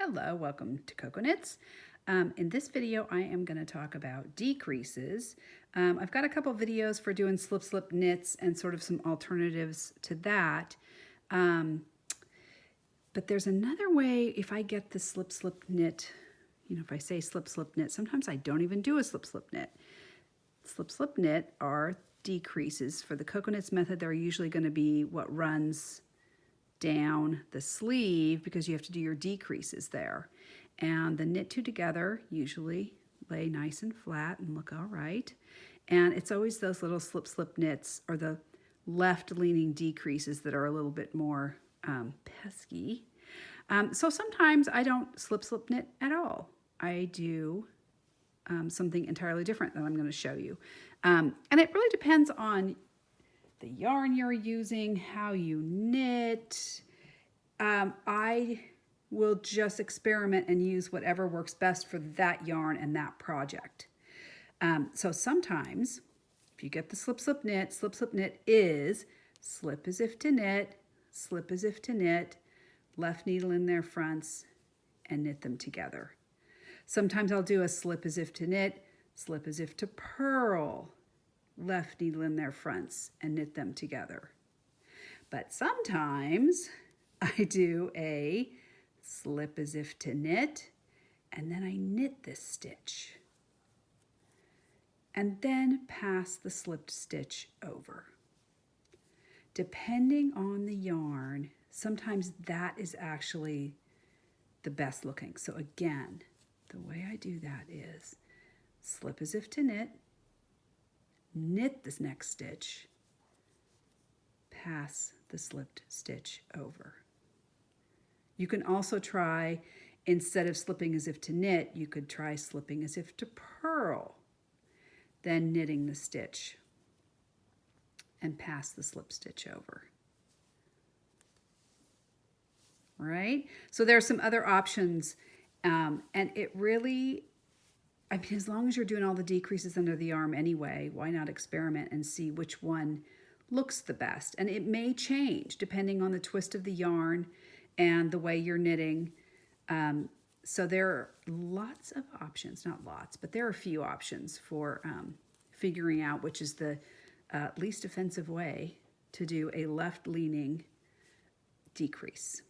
Hello, welcome to Cocoknits. In this video, I am going to talk about decreases. I've got a couple videos for doing slip knits and sort of some alternatives to that. But there's another way if I get the slip knit, if I say slip knit, sometimes I don't even do a slip knit. Slip knit are decreases. For the Cocoknits method, they're usually going to be what runs down the sleeve because you have to do your decreases there. And the knit two together usually lay nice and flat and look all right. And it's always those little slip knits or the left leaning decreases that are a little bit more pesky. So sometimes I don't slip knit at all. I do something entirely different that I'm going to show you. And it really depends on the yarn you're using, how you knit. I will just experiment and use whatever works best for that yarn and that project. So sometimes, if you get the slip knit is slip as if to knit, slip as if to knit, left needle in their fronts, and knit them together. Sometimes I'll do a slip as if to knit, slip as if to purl, left needle in their fronts, and knit them together. But sometimes I do a slip as if to knit, and then I knit this stitch, and then pass the slipped stitch over. Depending on the yarn, sometimes that is actually the best looking. So again, the way I do that is slip as if to knit this next stitch, pass the slipped stitch over. You can also try, instead of slipping as if to knit, you could try slipping as if to purl, then knitting the stitch and pass the slip stitch over. Right? So there are some other options, and it really, I mean, as long as you're doing all the decreases under the arm anyway, why not experiment and see which one looks the best? And it may change depending on the twist of the yarn and the way you're knitting. So there are lots of options, not lots, but there are a few options for figuring out which is the least offensive way to do a left-leaning decrease.